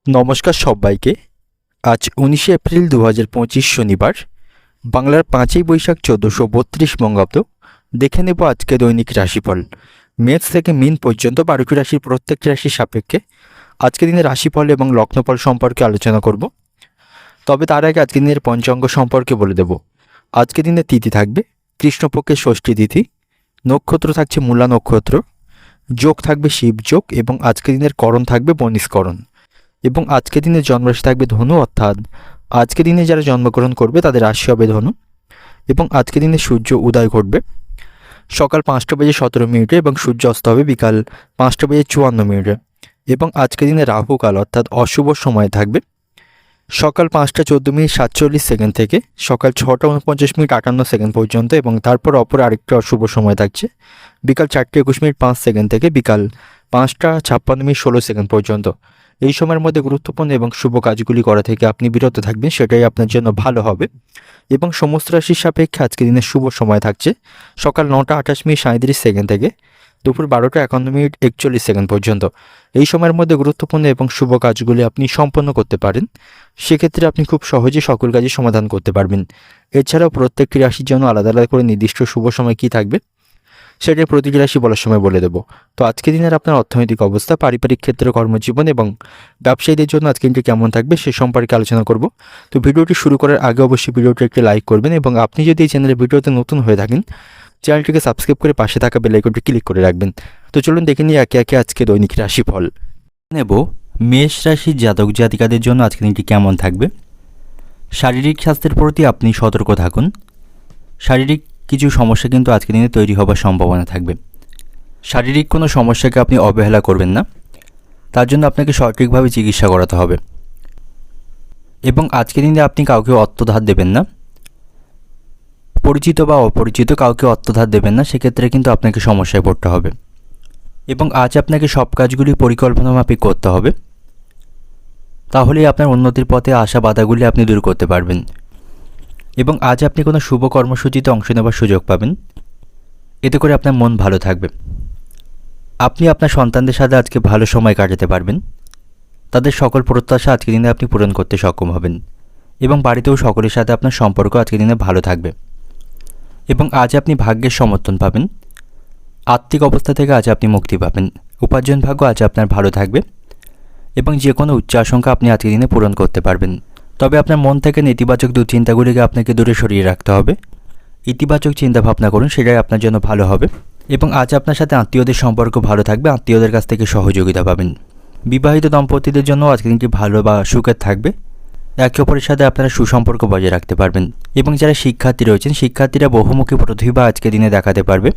নমস্কার সবাইকে। আজ 19শে এপ্রিল 2025 শনিবার, বাংলার 5ই বৈশাখ 1432 বঙ্গাব্দ। দেখে নেব আজকে দৈনিক রাশিফল। মেষ থেকে মীন পর্যন্ত 12টি রাশির প্রত্যেকটি রাশির সাপেক্ষে আজকে দিনের রাশিফল এবং লগ্নফল সম্পর্কে আলোচনা করব। তবে তার আগে আজকে দিনের পঞ্চাঙ্গ সম্পর্কে বলে দেব। আজকে দিনে তিথি থাকবে কৃষ্ণপক্ষের ষষ্ঠী তিথি, নক্ষত্র থাকছে মূলা নক্ষত্র, যোগ থাকবে শিবযোগ এবং আজকে দিনের করণ থাকবে বনিষ্করণ। এবং আজকে দিনে জন্মরাশি থাকবে ধনু, অর্থাৎ আজকে দিনে যারা জন্মগ্রহণ করবে তাদের রাশি হবে ধনু। এবং আজকে দিনে সূর্য উদয় ঘটবে সকাল 5:17 এবং সূর্য অস্ত হবে বিকাল 5:54। এবং আজকে দিনে রাহুকাল অর্থাৎ অশুভ সময় থাকবে সকাল 5:14:47 থেকে সকাল 6:49:58 পর্যন্ত। এবং তারপর অপর আরেকটি অশুভ সময় থাকছে বিকাল 4:21:05 থেকে বিকাল 5:56:16 পর্যন্ত। এই সময়ের মধ্যে গুরুত্বপূর্ণ এবং শুভ কাজগুলি করা থেকে আপনি বিরত থাকবেন, সেটাই আপনার জন্য ভালো হবে। এবং সমস্ত রাশির সাপেক্ষে আজকে দিনের শুভ সময় থাকছে সকাল 9:28:37 থেকে দুপুর 12:51:41 পর্যন্ত। এই সময়ের মধ্যে গুরুত্বপূর্ণ এবং শুভ কাজগুলি আপনি সম্পন্ন করতে পারেন, সেক্ষেত্রে আপনি খুব সহজে সকল কাজের সমাধান করতে পারবেন। এছাড়াও প্রত্যেকটি রাশির জন্য আলাদা আলাদা করে নির্দিষ্ট শুভ সময় কী থাকবে সেটা প্রতিটি রাশি বলার সময় বলে দেবো। তো আজকে দিনের আপনার অর্থনৈতিক অবস্থা, পারিবারিক ক্ষেত্রে, কর্মজীবন এবং ব্যবসায়ীদের জন্য আজকে দিনটি কেমন থাকবে সে সম্পর্কে আলোচনা করব। তো ভিডিওটি শুরু করার আগে অবশ্যই ভিডিওটি একটি লাইক করবেন এবং আপনি যদি এই চ্যানেলের ভিডিওতে নতুন হয়ে থাকেন চ্যানেলটিকে সাবস্ক্রাইব করে পাশে থাকা বেল আইকনটি ক্লিক করে রাখবেন। তো চলুন দেখে নিই একে একে আজকে দৈনিক রাশিফল নেব। মেষ রাশির জাতক জাতিকাদের জন্য আজকে দিনটি কেমন থাকবে। শারীরিক স্বাস্থ্যের প্রতি আপনি সতর্ক থাকুন। শারীরিক কিছু সমস্যা কিন্তু আজকে দিনে তৈরি হবার সম্ভাবনা থাকবে। শারীরিক কোনো সমস্যাকে আপনি অবহেলা করবেন না, তার জন্য আপনাকে সঠিকভাবে চিকিৎসা করাতে হবে। এবং আজকে দিনে আপনি কাউকে অর্থ ধার দেবেন না, পরিচিত বা অপরিচিত কাউকে অর্থ ধার দেবেন না, সেক্ষেত্রে কিন্তু আপনাকে সমস্যায় পড়তে হবে। এবং আজ আপনাকে সব কাজগুলি পরিকল্পনা মাফিক করতে হবে, তাহলেই আপনার উন্নতির পথে আসা বাধাগুলি আপনি দূর করতে পারবেন। এবং আজ আপনি কোনো শুভ কর্মসূচিতে অংশ নেওয়ার সুযোগ পাবেন, এতে করে আপনার মন ভালো থাকবে। আপনি আপনার সন্তানদের সাথে আজকে ভালো সময় কাটাতে পারবেন, তাদের সকল প্রত্যাশা আজকে দিনে আপনি পূরণ করতে সক্ষম হবেন। এবং বাড়িতেও সকলের সাথে আপনার সম্পর্ক আজকে দিনে ভালো থাকবে। এবং আজ আপনি ভাগ্যের সমর্থন পাবেন। আর্থিক অবস্থা থেকে আজ আপনি মুক্তি পাবেন। উপার্জন ভাগ্য আজ আপনার ভালো থাকবে এবং যে কোনো উচ্চ আশঙ্কা আপনি আজকে দিনে পূরণ করতে পারবেন। তবে আপনার মন থেকে নেতিবাচক দুশ্চিন্তাগুলিকে আপনাকে দূরে সরিয়ে রাখতে হবে। ইতিবাচক চিন্তা ভাবনা করুন, সেটাই আপনার জন্য ভালো হবে। এবং আজ আপনার সাথে আত্মীয়দের সম্পর্ক ভালো থাকবে, আত্মীয়দের কাছ থেকে সহযোগিতা পাবেন। বিবাহিত দম্পতিদের জন্য আজকে দিনটি ভালো বা সুখের থাকবে। একে অপরের সাথে আপনারা সুসম্পর্ক বজায় রাখতে পারবেন। এবং যারা শিক্ষার্থী রয়েছেন, শিক্ষার্থীরা বহুমুখী প্রতিভা আজকে দিনে দেখাতে পারবে।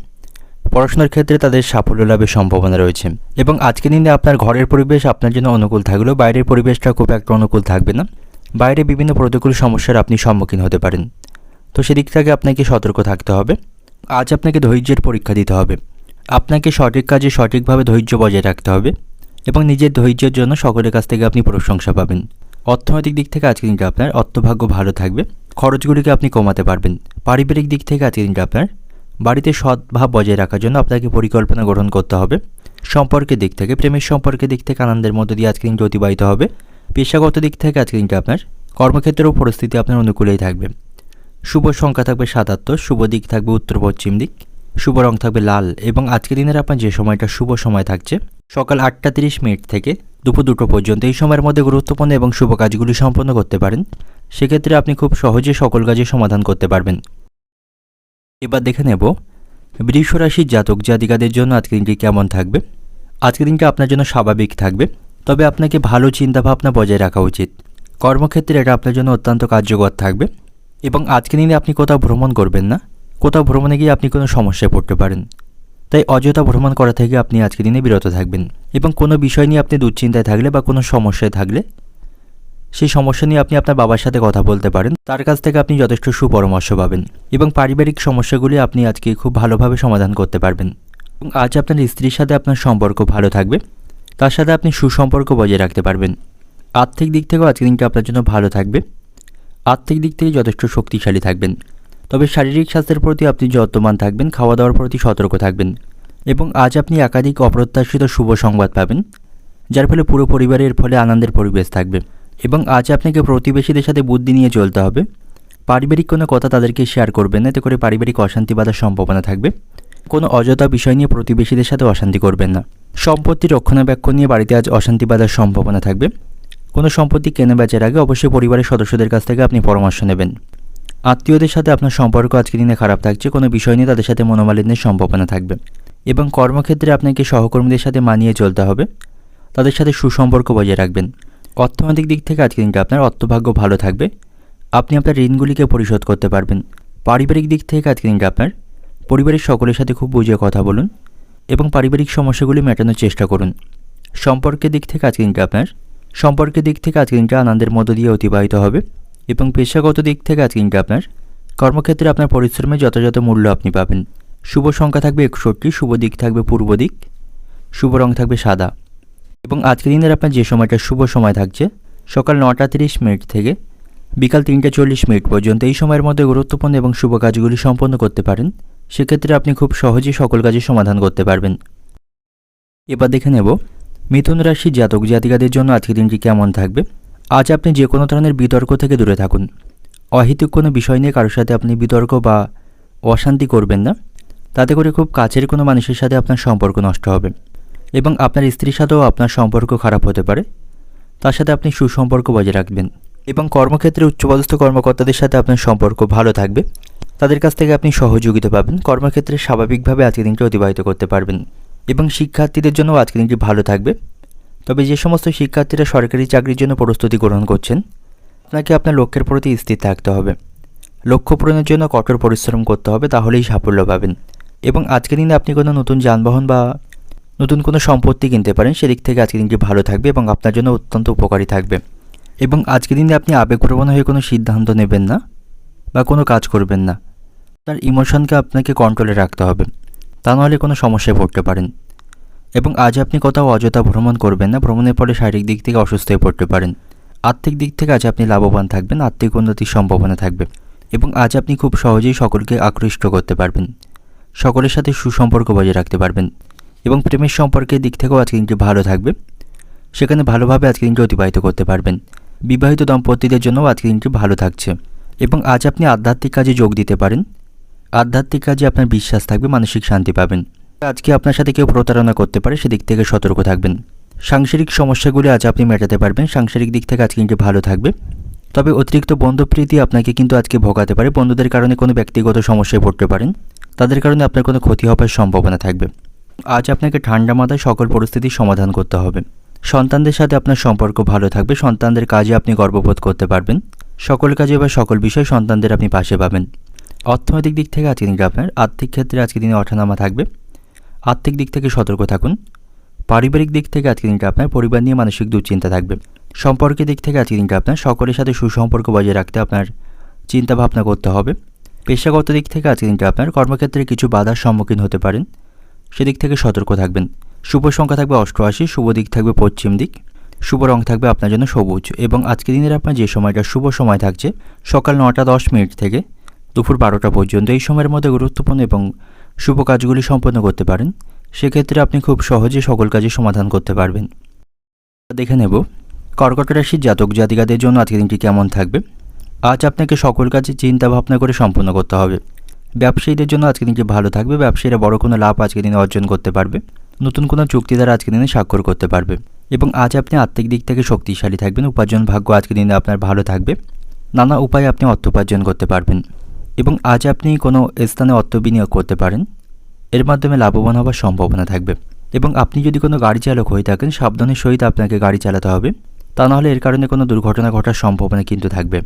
পড়াশোনার ক্ষেত্রে তাদের সাফল্য লাভের সম্ভাবনা রয়েছে। এবং আজকে দিনে আপনার ঘরের পরিবেশ আপনার জন্য অনুকূল থাকলেও বাইরের পরিবেশটা খুব একটা অনুকূল থাকবে না। বাইরে বিভিন্ন প্রতিকূল সমস্যার আপনি সম্মুখীন হতে পারেন, তো সেদিক থেকে আপনাকে সতর্ক থাকতে হবে। আজ আপনাকে ধৈর্যের পরীক্ষা দিতে হবে। আপনাকে সঠিক কাজে সঠিকভাবে ধৈর্য বজায় রাখতে হবে এবং নিজের ধৈর্যের জন্য সকলের কাছ থেকে আপনি প্রশংসা পাবেন। অর্থনৈতিক দিক থেকে আজকের দিনটা আপনার অর্থভাগ্য ভালো থাকবে, খরচগুলিকে আপনি কমাতে পারবেন। পারিবারিক দিক থেকে আজকের দিনটা আপনার বাড়িতে সদ্ভাব বজায় রাখার জন্য আপনাকে পরিকল্পনা গ্রহণ করতে হবে। সম্পর্কের দিক থেকে, প্রেমের সম্পর্কের দিক থেকে আনন্দের মধ্যে দিয়ে আজকের দিনটি অতিবাহিত হবে। পেশাগত দিক থেকে আজকের দিনটা আপনার কর্মক্ষেত্রেও পরিস্থিতি আপনার অনুকূলেই থাকবে। শুভ সংখ্যা থাকবে 77, শুভ দিক থাকবে উত্তর পশ্চিম দিক, শুভ রং থাকবে লাল। এবং আজকের দিনের আপনার যে সময়টা শুভ সময় থাকছে সকাল 8:30 থেকে দুপুর 2টো পর্যন্ত। এই সময়ের মধ্যে গুরুত্বপূর্ণ এবং শুভ কাজগুলি সম্পন্ন করতে পারেন, সেক্ষেত্রে আপনি খুব সহজে সকল কাজের সমাধান করতে পারবেন। এবার দেখে নেব বৃষ রাশির জাতক জাতিকাদের জন্য আজকের দিনটি কেমন থাকবে। আজকের দিনটা আপনার জন্য স্বাভাবিক থাকবে, তবে আপনাকে ভালো চিন্তাভাবনা বজায় রাখা উচিত। কর্মক্ষেত্রে এটা আপনার জন্য অত্যন্ত কার্যকর থাকবে। এবং আজকের দিনে আপনি কোথাও ভ্রমণ করবেন না, কোথাও ভ্রমণে গিয়ে আপনি কোনো সমস্যায় পড়তে পারেন, তাই অযথা ভ্রমণ করা থেকে আপনি আজকের দিনে বিরত থাকবেন। এবং কোনো বিষয় নিয়ে আপনি দুশ্চিন্তায় থাকলে বা কোনো সমস্যায় থাকলে সেই সমস্যা নিয়ে আপনি আপনার বাবার সাথে কথা বলতে পারেন, তার কাছ থেকে আপনি যথেষ্ট সুপরামর্শ পাবেন। এবং পারিবারিক সমস্যাগুলি আপনি আজকে খুব ভালোভাবে সমাধান করতে পারবেন। এবং আজ আপনার স্ত্রীর সাথে আপনার সম্পর্ক ভালো থাকবে, তার সাথে আপনি সুসম্পর্ক বজায় রাখতে পারবেন। আর্থিক দিক থেকেও আজকের দিনটা আপনার জন্য ভালো থাকবে, আর্থিক দিক থেকে যথেষ্ট শক্তিশালী থাকবেন। তবে শারীরিক স্বাস্থ্যের প্রতি আপনি যত্নবান থাকবেন, খাওয়া দাওয়ার প্রতি সতর্ক থাকবেন। এবং আজ আপনি একাধিক অপ্রত্যাশিত শুভ সংবাদ পাবেন, যার ফলে পুরো পরিবারের ফলে আনন্দের পরিবেশ থাকবে। এবং আজ আপনাকে প্রতিবেশীদের সাথে বুদ্ধি নিয়ে চলতে হবে। পারিবারিক কোনো কথা তাদেরকে শেয়ার করবেন না, এতে করে পারিবারিক অশান্তি বাঁধার সম্ভাবনা থাকবে। কোনো অযথা বিষয় নিয়ে প্রতিবেশীদের সাথে অশান্তি করবেন না। সম্পত্তি রক্ষণাবেক্ষণ নিয়ে বাড়িতে আজ অশান্তি বাঁধার সম্ভাবনা থাকবে। কোনো সম্পত্তি কেনা বেচার আগে অবশ্যই পরিবারের সদস্যদের কাছ থেকে আপনি পরামর্শ নেবেন। আত্মীয়দের সাথে আপনার সম্পর্ক আজকের দিনে খারাপ থাকছে, কোনো বিষয় নিয়ে তাদের সাথে মনোমালিন্যের সম্ভাবনা থাকবে। এবং কর্মক্ষেত্রে আপনাকে সহকর্মীদের সাথে মানিয়ে চলতে হবে, তাদের সাথে সুসম্পর্ক বজায় রাখবেন। অর্থনৈতিক দিক থেকে আজকের দিনটা আপনার অর্থভাগ্য ভালো থাকবে, আপনি আপনার ঋণগুলিকে পরিশোধ করতে পারবেন। পারিবারিক দিক থেকে আজকের দিনটা আপনার পরিবারের সকলের সাথে খুব বুঝিয়ে কথা বলুন এবং পারিবারিক সমস্যাগুলি মেটানোর চেষ্টা করুন। সম্পর্কের দিক থেকে আজকের দিনটা আনন্দের মধ্য দিয়ে অতিবাহিত হবে। এবং পেশাগত দিক থেকে আজকের দিনটা আপনার কর্মক্ষেত্রে আপনার পরিশ্রমের যথাযথ মূল্য আপনি পাবেন। শুভ সংখ্যা থাকবে 61, শুভ দিক থাকবে পূর্ব দিক, শুভ রং থাকবে সাদা। এবং আজকের দিনের আপনার যে সময়টা শুভ সময় থাকছে সকাল 9টা 30 মিনিট থেকে বিকাল 3টা 40 মিনিট পর্যন্ত, এই সময়ের মধ্যে গুরুত্বপূর্ণ এবং শুভ কাজগুলি সম্পন্ন করতে পারেন। সেক্ষেত্রে আপনি খুব সহজেই সকল কাজের সমাধান করতে পারবেন। এবার দেখে নেব মিথুন রাশি জাতক জাতিকাদের জন্য আজকের দিনটি কেমন থাকবে। আজ আপনি যে কোনো ধরনের বিতর্ক থেকে দূরে থাকুন। অহেতুক কোনো বিষয় নিয়ে কারোর সাথে আপনি বিতর্ক বা অশান্তি করবেন না, তাতে করে খুব কাছের কোনো মানুষের সাথে আপনার সম্পর্ক নষ্ট হবে এবং আপনার স্ত্রীর সাথেও আপনার সম্পর্ক খারাপ হতে পারে। তার সাথে আপনি সুসম্পর্ক বজায় রাখবেন। এবং কর্মক্ষেত্রে উচ্চপদস্থ কর্মকর্তাদের সাথে আপনার সম্পর্ক ভালো থাকবে, তাদের কাছ থেকে আপনি সহযোগিতা পাবেন। কর্মক্ষেত্রে স্বাভাবিকভাবে আজকের দিনটি অতিবাহিত করতে পারবেন। এবং শিক্ষার্থীদের জন্য আজকের দিনটি ভালো থাকবে। তবে যে সমস্ত শিক্ষার্থীরা সরকারি চাকরির জন্য প্রস্তুতি গ্রহণ করছেন, আপনাকে আপনার লক্ষ্যের প্রতি স্থির থাকতে হবে। লক্ষ্য পূরণের জন্য কঠোর পরিশ্রম করতে হবে, তাহলেই সাফল্য পাবেন। এবং আজকের দিনে আপনি কোনো নতুন যানবাহন বা নতুন কোনো সম্পত্তি কিনতে পারেন, সেদিক থেকে আজকের দিনটি ভালো থাকবে এবং আপনার জন্য অত্যন্ত উপকারী থাকবে। এবং আজকের দিনে আপনি আবেগপ্রবণ হয়ে কোনো সিদ্ধান্ত নেবেন না বা কোনো কাজ করবেন না। আপনার ইমোশনকে আপনাকে কন্ট্রোলে রাখতে হবে, তা নাহলে কোনো সমস্যায় পড়তে পারেন। এবং আজ আপনি কোথাও অযথা ভ্রমণ করবেন না, ভ্রমণের ফলে শারীরিক দিক থেকে অসুস্থ হয়ে পড়তে পারেন। আর্থিক দিক থেকে আজ আপনি লাভবান থাকবেন, আর্থিক উন্নতির সম্ভাবনা থাকবে। এবং আজ আপনি খুব সহজেই সকলকে আকৃষ্ট করতে পারবেন, সকলের সাথে সুসম্পর্ক বজায় রাখতে পারবেন। এবং প্রেমের সম্পর্কের দিক থেকেও আজকে দিনটি ভালো থাকবে, সেখানে ভালোভাবে আজকে দিনটি অতিবাহিত করতে পারবেন। বিবাহিত দম্পতিদের জন্যও আজকে দিনটি ভালো থাকছে। এবং আজ আপনি আধ্যাত্মিক কাজে যোগ দিতে পারেন, আধ্যাত্মিক কাজে আপনার বিশ্বাস থাকবে, মানসিক শান্তি পাবেন। আজকে আপনার সাথে কেউ প্রতারণা করতে পারে, সেদিক থেকে সতর্ক থাকবেন। সাংসারিক সমস্যাগুলি আজ আপনি মেটাতে পারবেন, সাংসারিক দিক থেকে আজকে দিনটি ভালো থাকবে। তবে অতিরিক্ত বন্ধুপ্রীতি আপনাকে কিন্তু আজকে ভোগাতে পারে, বন্ধুদের কারণে কোনো ব্যক্তিগত সমস্যায় পড়তে পারেন, তাদের কারণে আপনার কোনো ক্ষতি হওয়ার সম্ভাবনা থাকবে। আজ আপনাকে ঠান্ডা মাথায় সকল পরিস্থিতির সমাধান করতে হবে। সন্তানদের সাথে আপনার সম্পর্ক ভালো থাকবে, সন্তানদের কাজে আপনি গর্ববোধ করতে পারবেন, সকল কাজে বা সকল বিষয়ে সন্তানদের আপনি পাশে পাবেন। অর্থনৈতিক দিক থেকে আজকে দিনটা আপনার আর্থিক ক্ষেত্রে আজকে দিনে ওঠানামা থাকবে, আর্থিক দিক থেকে সতর্ক থাকুন। পারিবারিক দিক থেকে আজকে দিনটা আপনার পরিবার নিয়ে মানসিক দুশ্চিন্তা থাকবে। সম্পর্কের দিক থেকে আজকে দিনটা আপনার সকলের সাথে সুসম্পর্ক বজায় রাখতে আপনার চিন্তা ভাবনা করতে হবে। পেশাগত দিক থেকে আজকে দিনটা আপনার কর্মক্ষেত্রে কিছু বাধার সম্মুখীন হতে পারেন, সেদিক থেকে সতর্ক থাকবেন। শুভ সংখ্যা থাকবে 88, শুভ দিক থাকবে পশ্চিম দিক, শুভ রং থাকবে আপনার জন্য সবুজ। এবং আজকে দিনের আপনার যে সময়টা শুভ সময় থাকছে সকাল 9টা 10 মিনিট থেকে দুপুর 12টা পর্যন্ত, এই সময়ের মধ্যে গুরুত্বপূর্ণ এবং শুভ কাজগুলি সম্পন্ন করতে পারেন। সেক্ষেত্রে আপনি খুব সহজে সকল কাজের সমাধান করতে পারবেন। দেখে নেব কর্কট রাশির জাতক জাতিকাদের জন্য আজকের দিনটি কেমন থাকবে। আজ আপনাকে সকল কাজে চিন্তা ভাবনা করে সম্পন্ন করতে হবে। ব্যবসায়ীদের জন্য আজকের দিনটি ভালো থাকবে, ব্যবসায়ীরা বড় কোনো লাভ আজকের দিনে অর্জন করতে পারবে, নতুন কোনো চুক্তি দ্বারা আজকের দিনে স্বাক্ষর করতে পারবে। এবং আজ আপনি আর্থিক দিক থেকে শক্তিশালী থাকবেন, উপার্জন ভাগ্য আজকের দিনে আপনার ভালো থাকবে, নানা উপায়ে আপনি অর্থ উপার্জন করতে পারবেন। এবং আজ আপনি কোনো স্থানে অর্থ বিনিয়োগ করতে পারেন, এর মাধ্যমে লাভবান হওয়ার সম্ভাবনা থাকবে। এবং আপনি যদি কোনো গাড়ি চালক হয়ে থাকেন, সাবধানের সহিত আপনাকে গাড়ি চালাতে হবে, তা নাহলে এর কারণে কোনো দুর্ঘটনা ঘটার সম্ভাবনা কিন্তু থাকবে।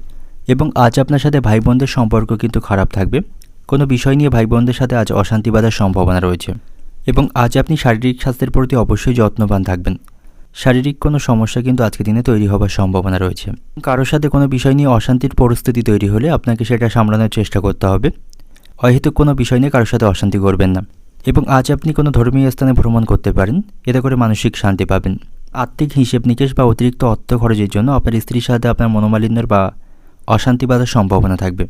এবং আজ আপনার সাথে ভাই বোনদের সম্পর্ক কিন্তু খারাপ থাকবে, কোনো বিষয় নিয়ে ভাই বোনদের সাথে আজ অশান্তি বাঁধার সম্ভাবনা রয়েছে। এবং আজ আপনি শারীরিক স্বাস্থ্যের প্রতি অবশ্যই যত্নবান থাকবেন, শারীরিক কোনো সমস্যা কিন্তু আজকের দিনে তৈরি হওয়ার সম্ভাবনা রয়েছে। কারোর সাথে কোনো বিষয় নিয়ে অশান্তির পরিস্থিতি তৈরি হলে আপনাকে সেটা সামলানোর চেষ্টা করতে হবে, অহেতুক কোনো বিষয় নিয়ে কারোর সাথে অশান্তি করবেন না। এবং আজ আপনি কোনো ধর্মীয় স্থানে ভ্রমণ করতে পারেন, এতে করে মানসিক শান্তি পাবেন। আর্থিক হিসেব নিকেশ বা অতিরিক্ত অর্থ খরচের জন্য আপনার স্ত্রীর সাথে আপনার মনোমালিন্যের বা অশান্তি বাঁধার সম্ভাবনা থাকবে,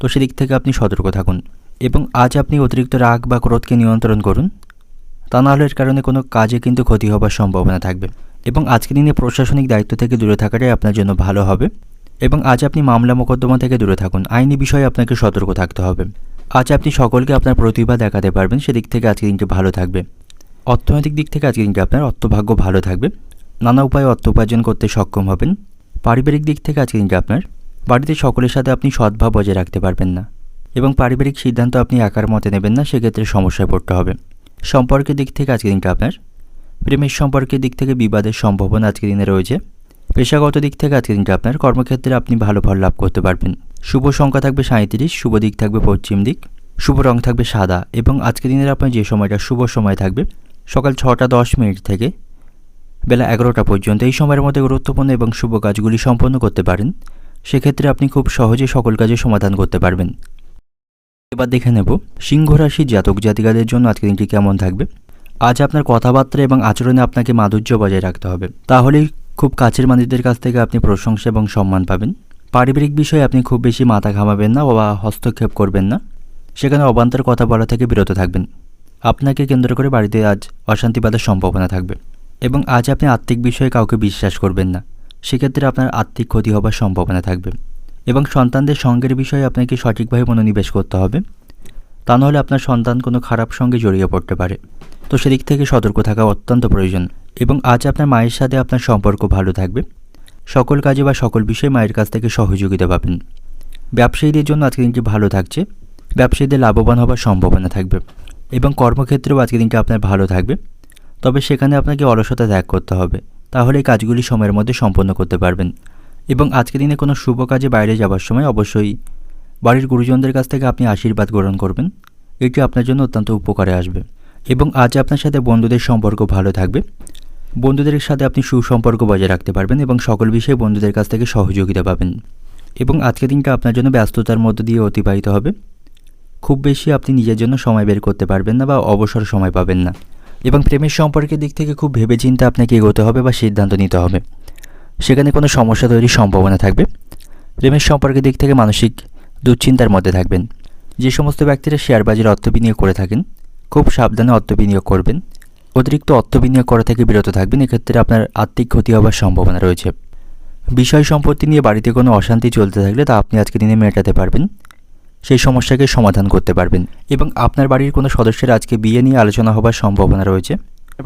তো সেদিক থেকে আপনি সতর্ক থাকুন। এবং আজ আপনি অতিরিক্ত রাগ বা ক্রোধকে নিয়ন্ত্রণ করুন, তা নাহলে এর কারণে কোনো কাজে কিন্তু ক্ষতি হবার সম্ভাবনা থাকবে। এবং আজকের দিনে প্রশাসনিক দায়িত্ব থেকে দূরে থাকাটাই আপনার জন্য ভালো হবে। এবং আজ আপনি মামলা মোকদ্দমা থেকে দূরে থাকুন, আইনি বিষয়ে আপনাকে সতর্ক থাকতে হবে। আজ আপনি সকলকে আপনার প্রতিভা দেখাতে পারবেন, সেদিক থেকে আজকের দিনটি ভালো থাকবে। অর্থনৈতিক দিক থেকে আজকের দিনটি আপনার অর্থভাগ্য ভালো থাকবে, নানা উপায়ে অর্থ উপার্জন করতে সক্ষম হবেন। পারিবারিক দিক থেকে আজকের দিনটি আপনার বাড়িতে সকলের সাথে আপনি সদ্ভাব বজায় রাখতে পারবেন না এবং পারিবারিক সিদ্ধান্ত আপনি একার মতে নেবেন না, সেক্ষেত্রে সমস্যায় পড়তে হবে। সম্পর্কের দিক থেকে আজকের দিনটা আপনার প্রেমের সম্পর্কের দিক থেকে বিবাদের সম্ভাবনা আজকের দিনে রয়েছে। পেশাগত দিক থেকে আজকের দিনটা আপনার কর্মক্ষেত্রে আপনি ভালো ফল লাভ করতে পারবেন। শুভ সংখ্যা থাকবে 37, শুভ দিক থাকবে পশ্চিম দিক, শুভ রং থাকবে সাদা। এবং আজকের দিনের আপনার যে সময়টা শুভ সময় থাকবে সকাল 6টা 10 মিনিট থেকে বেলা 11টা পর্যন্ত। এই সময়ের মধ্যে গুরুত্বপূর্ণ এবং শুভ কাজগুলি সম্পন্ন করতে পারেন, সেক্ষেত্রে আপনি খুব সহজে সকল কাজের সমাধান করতে পারবেন। এবার দেখে নেব সিংহ রাশির জাতক জাতিকাদের জন্য আজকের দিনটি কেমন থাকবে। আজ আপনার কথাবার্তা এবং আচরণে আপনাকে মাধুর্য বজায় রাখতে হবে, তাহলেই খুব কাছের মানুষদের কাছ থেকে আপনি প্রশংসা এবং সম্মান পাবেন। পারিবারিক বিষয়ে আপনি খুব বেশি মাথা ঘামাবেন না বা হস্তক্ষেপ করবেন না, সেখানে অবান্তর কথা বলা থেকে বিরত থাকবেন। আপনাকে কেন্দ্র করে বাড়িতে আজ অশান্তি বাঁধার সম্ভাবনা থাকবে। এবং আজ আপনি আর্থিক বিষয়ে কাউকে বিশ্বাস করবেন না, সেক্ষেত্রে আপনার আর্থিক ক্ষতি হবার সম্ভাবনা থাকবে। এবং সন্তানদের সঙ্গের বিষয়ে আপনাকে সঠিকভাবে মনোনিবেশ করতে হবে, তা নাহলে আপনার সন্তান কোনো খারাপ সঙ্গে জড়িয়ে পড়তে পারে, তো সেদিক থেকে সতর্ক থাকা অত্যন্ত প্রয়োজন। এবং আজ আপনার মায়ের সাথে আপনার সম্পর্ক ভালো থাকবে, সকল কাজে বা সকল বিষয়ে মায়ের কাছ থেকে সহযোগিতা পাবেন। ব্যবসায়ীদের জন্য আজকের দিনটি ভালো থাকছে, ব্যবসায়ীদের লাভবান হবার সম্ভাবনা থাকবে। এবং কর্মক্ষেত্রেও আজকের দিনটি আপনার ভালো থাকবে, তবে সেখানে আপনাকে অলসতা ত্যাগ করতে হবে, তাহলে এই কাজগুলি সময়ের মধ্যে সম্পন্ন করতে পারবেন। এবং আজকের দিনে কোনো শুভ কাজে বাইরে যাওয়ার সময় অবশ্যই বাড়ির গুরুজনদের কাছ থেকে আপনি আশীর্বাদ গ্রহণ করবেন, এটি আপনার জন্য অত্যন্ত উপকারে আসবে। এবং আজ আপনার সাথে বন্ধুদের সম্পর্ক ভালো থাকবে, বন্ধুদের সাথে আপনি সুসম্পর্ক বজায় রাখতে পারবেন এবং সকল বিষয়ে বন্ধুদের কাছ থেকে সহযোগিতা পাবেন। এবং আজকের দিনটা আপনার জন্য ব্যস্ততার মধ্য দিয়ে অতিবাহিত হবে, খুব বেশি আপনি নিজের জন্য সময় বের করতে পারবেন না বা অবসর সময় পাবেন না। এবং প্রেমের সম্পর্কের দিক থেকে খুব ভেবেচিন্তে আপনাকে এগোতে হবে বা সিদ্ধান্ত নিতে হবে, সেখানে কোনো সমস্যা তৈরির সম্ভাবনা থাকবে। প্রেমের সম্পর্কের দিক থেকে মানসিক দুশ্চিন্তার মধ্যে থাকবেন। যে সমস্ত ব্যক্তিরা শেয়ার বাজারে অর্থ বিনিয়োগ করে থাকেন, খুব সাবধানে অর্থ বিনিয়োগ করবেন, অতিরিক্ত অর্থ বিনিয়োগ করা থেকে বিরত থাকবেন, এক্ষেত্রে আপনার আর্থিক ক্ষতি হওয়ার সম্ভাবনা রয়েছে। বিষয় সম্পত্তি নিয়ে বাড়িতে কোনো অশান্তি চলতে থাকলে তা আপনি আজকে দিনে মেটাতে পারবেন, সেই সমস্যাকে সমাধান করতে পারবেন। এবং আপনার বাড়ির কোনো সদস্যের আজকে বিয়ে নিয়ে আলোচনা হবার সম্ভাবনা রয়েছে।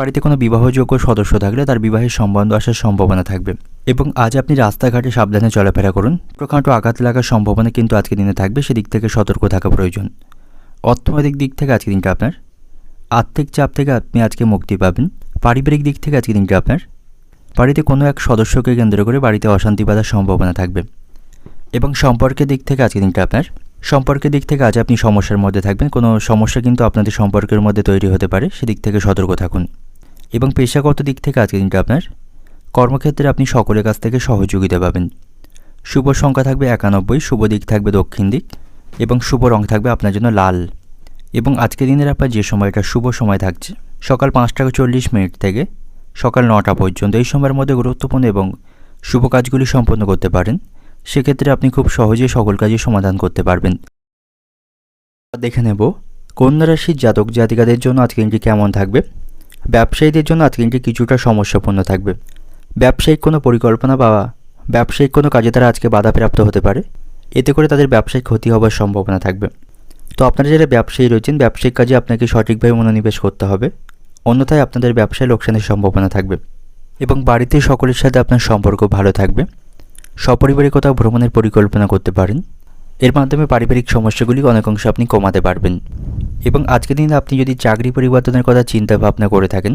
বাড়িতে কোনো বিবাহযোগ্য সদস্য থাকলে তার বিবাহের সম্বন্ধ আসার সম্ভাবনা থাকবে। এবং আজ আপনি রাস্তাঘাটে সাবধানে চলাফেরা করুন, ছোটখাটো আঘাত লাগার সম্ভাবনা কিন্তু আজকের দিনে থাকবে, সেদিক থেকে সতর্ক থাকা প্রয়োজন। অর্থনৈতিক দিক থেকে আজকের দিনটা আপনার আর্থিক চাপ থেকে আপনি আজকে মুক্তি পাবেন। পারিবারিক দিক থেকে আজকের দিনটা আপনার বাড়িতে কোনো এক সদস্যকে কেন্দ্র করে বাড়িতে অশান্তি বাঁধার সম্ভাবনা থাকবে। এবং সম্পর্কের দিক থেকে আজকের দিনটা আপনার সম্পর্কের দিক থেকে আজ আপনি সমস্যার মধ্যে থাকবেন, কোনো সমস্যা কিন্তু আপনাদের সম্পর্কের মধ্যে তৈরি হতে পারে, সেদিক থেকে সতর্ক থাকুন। এবং পেশাগত দিক থেকে আজকের দিনটা আপনার কর্মক্ষেত্রে আপনি সকলের কাছ থেকে সহযোগিতা পাবেন। শুভ সংখ্যা থাকবে 91, শুভ দিক থাকবে দক্ষিণ দিক এবং শুভ রং থাকবে আপনার জন্য লাল। এবং আজকের দিনের আপনার যে সময়টা শুভ সময় থাকছে সকাল 5টা 40 মিনিট থেকে সকাল 9টা পর্যন্ত, এই সময়ের মধ্যে গুরুত্বপূর্ণ এবং শুভ কাজগুলি সম্পন্ন করতে পারেন, সেক্ষেত্রে আপনি খুব সহজেই সকল কাজের সমাধান করতে পারবেন। দেখে নেব কন্যা রাশির জাতক জাতিকাদের জন্য আজকের দিনটি কেমন থাকবে। ব্যবসায়ীদের জন্য আজকের দিনটি কিছুটা সমস্যাপূর্ণ থাকবে। ব্যবসায়িক কোনো পরিকল্পনা বা ব্যবসায়িক কোনো কাজে তারা আজকে বাধাপ্রাপ্ত হতে পারে, এতে করে তাদের ব্যবসায়িক ক্ষতি হওয়ার সম্ভাবনা থাকবে। তো আপনারা যারা ব্যবসায়ী রয়েছেন, ব্যবসায়িক কাজে আপনাকে সঠিকভাবে মনোনিবেশ করতে হবে, অন্যথায় আপনাদের ব্যবসায় লোকসানের সম্ভাবনা থাকবে। এবং বাড়িতে সকলের সাথে আপনার সম্পর্ক ভালো থাকবে, সপরিবারে কোথাও ভ্রমণের পরিকল্পনা করতে পারেন, এর মাধ্যমে পারিবারিক সমস্যাগুলি অনেকাংশে আপনি কমাতে পারবেন। এবং আজকের দিনে আপনি যদি চাকরি পরিবর্তনের কথা চিন্তা ভাবনা করে থাকেন,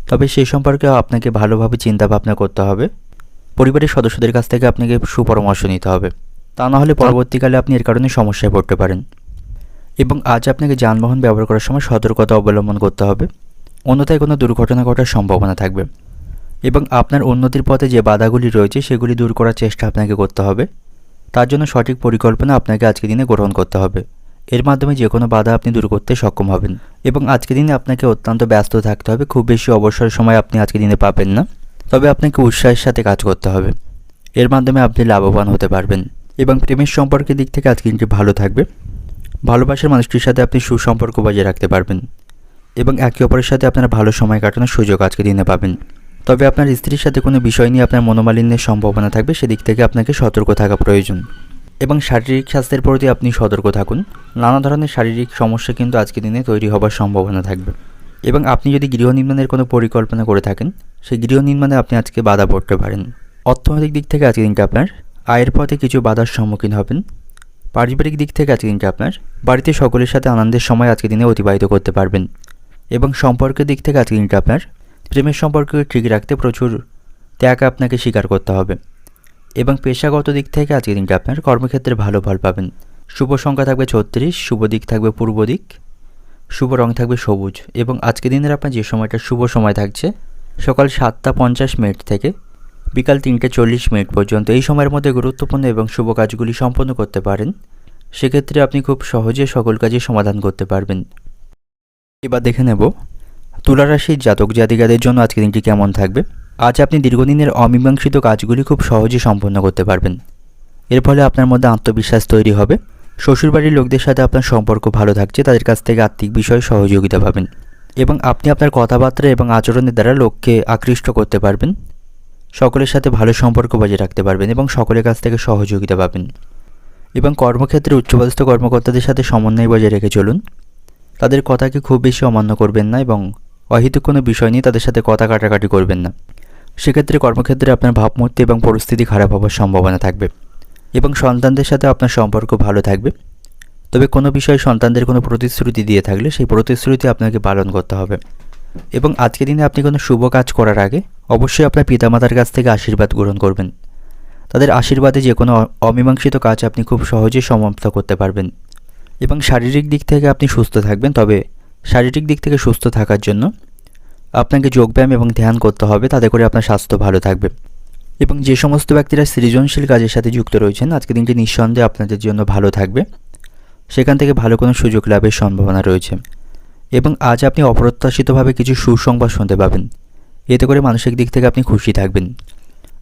তবে সেই সম্পর্কে আপনাকে ভালোভাবে চিন্তা ভাবনা করতে হবে, পরিবারের সদস্যদের কাছ থেকে আপনাকে সুপরামর্শ নিতে হবে, তা না হলে পরবর্তীকালে আপনি এর কারণে সমস্যায় পড়তে পারেন। এবং আজ আপনাকে যানবাহন ব্যবহার করার সময় সতর্কতা অবলম্বন করতে হবে, অন্যথায় কোনো দুর্ঘটনা ঘটার সম্ভাবনা থাকবে। এবং আপনার উন্নতির পথে যে বাধাগুলি রয়েছে সেগুলি দূর করার চেষ্টা আপনাকে করতে হবে, তার জন্য সঠিক পরিকল্পনা আপনাকে আজকের দিনে গ্রহণ করতে হবে, এর মাধ্যমে যে কোনো বাধা আপনি দূর করতে সক্ষম হবেন। এবং আজকের দিনে আপনাকে অত্যন্ত ব্যস্ত থাকতে হবে, খুব বেশি অবসর সময় আপনি আজকের দিনে পাবেন না, তবে আপনাকে উৎসাহের সাথে কাজ করতে হবে, এর মাধ্যমে আপনি লাভবান হতে পারবেন। এবং প্রেমের সম্পর্কের দিক থেকে আজকের দিনটি ভালো থাকবে, ভালোবাসার মানুষটির সাথে আপনি সুসম্পর্ক বজায় রাখতে পারবেন এবং একে অপরের সাথে আপনারা ভালো সময় কাটানোর সুযোগ আজকের দিনে পাবেন। তবে আপনার স্ত্রীর সাথে কোনো বিষয় নিয়ে আপনার মনোমালিন্যের সম্ভাবনা থাকবে, সেদিক থেকে আপনাকে সতর্ক থাকা প্রয়োজন। এবং শারীরিক স্বাস্থ্যের প্রতি আপনি সতর্ক থাকুন। নানা ধরনের শারীরিক সমস্যা কিন্তু আজকের দিনে তৈরি হবার সম্ভাবনা থাকবে। এবং আপনি যদি গৃহ নির্মাণের কোনো পরিকল্পনা করে থাকেন, সেই গৃহ নির্মাণে আপনি আজকে বাধা পড়তে পারেন। অর্থনৈতিক দিক থেকে আজকের দিনটা আপনার আয়ের পথে কিছু বাধার সম্মুখীন হবেন। পারিবারিক দিক থেকে আজকের দিনটা আপনার বাড়িতে সকলের সাথে আনন্দের সময় আজকের দিনে অতিবাহিত করতে পারবেন। এবং সম্পর্কের দিক থেকে আজকের দিনটা আপনার প্রেমের সম্পর্ককে ঠিক রাখতে প্রচুর ত্যাগ আপনাকে স্বীকার করতে হবে। এবং পেশাগত দিক থেকে আজকের দিনটা আপনার কর্মক্ষেত্রে ভালো ফল পাবেন। শুভ সংখ্যা থাকবে 36, শুভ দিক থাকবে পূর্ব দিক, শুভ রং থাকবে সবুজ। এবং আজকের দিনের আপনার যে সময়টা শুভ সময় থাকছে সকাল 7:50 থেকে বিকাল 3:40 পর্যন্ত, এই সময়ের মধ্যে গুরুত্বপূর্ণ এবং শুভ কাজগুলি সম্পন্ন করতে পারেন। সেক্ষেত্রে আপনি খুব সহজে সকল কাজের সমাধান করতে পারবেন। এবার দেখে নেব তুলা রাশির জাতক জাতিকাদের জন্য আজকের দিনটি কেমন থাকবে। আজ আপনি দীর্ঘদিনের অমীমাংসিত কাজগুলি খুব সহজে সম্পন্ন করতে পারবেন। এর ফলে আপনার মধ্যে আত্মবিশ্বাস তৈরি হবে। শ্বশুরবাড়ির লোকদের সাথে আপনার সম্পর্ক ভালো থাকছে, তাদের কাছ থেকে আর্থিক বিষয়ে সহযোগিতা পাবেন। এবং আপনি আপনার কথাবার্তা এবং আচরণের দ্বারা লোককে আকৃষ্ট করতে পারবেন। সকলের সাথে ভালো সম্পর্ক বজায় রাখতে পারবেন এবং সকলের কাছ থেকে সহযোগিতা পাবেন। এবং কর্মক্ষেত্রে উচ্চপদস্থ কর্মকর্তাদের সাথে সমন্বয় বজায় রেখে চলুন। তাদের কথাকে খুব বেশি অমান্য করবেন না এবং অহেতুক কোনো বিষয় নিয়ে তাদের সাথে কথা কাটাকাটি করবেন না। সেক্ষেত্রে কর্মক্ষেত্রে আপনার ভাবমূর্তি এবং পরিস্থিতি খারাপ হওয়ার সম্ভাবনা থাকবে। এবং সন্তানদের সাথে আপনার সম্পর্ক ভালো থাকবে। তবে কোনো বিষয়ে সন্তানদের কোনো প্রতিশ্রুতি দিয়ে থাকলে সেই প্রতিশ্রুতি আপনাকে পালন করতে হবে। এবং আজকের দিনে আপনি কোনো শুভ কাজ করার আগে অবশ্যই আপনার পিতামাতার কাছ থেকে আশীর্বাদ গ্রহণ করবেন। তাদের আশীর্বাদে যে কোনো অমীমাংসিত কাজ আপনি খুব সহজেই সমাপ্ত করতে পারবেন। এবং শারীরিক দিক থেকে আপনি সুস্থ থাকবেন। তবে শারীরিক দিক থেকে সুস্থ থাকার জন্য আপনাকে যোগব্যায়াম এবং ধ্যান করতে হবে, তাতে করে আপনার স্বাস্থ্য ভালো থাকবে। এবং যে সমস্ত ব্যক্তিরা সৃজনশীল কাজের সাথে যুক্ত রয়েছেন আজকের দিনটি নিঃসন্দেহে আপনাদের জন্য ভালো থাকবে। সেখান থেকে ভালো কোনো সুযোগ লাভের সম্ভাবনা রয়েছে। এবং আজ আপনি অপ্রত্যাশিতভাবে কিছু সুসংবাদ শুনতে পাবেন। এতে করে মানসিক দিক থেকে আপনি খুশি থাকবেন।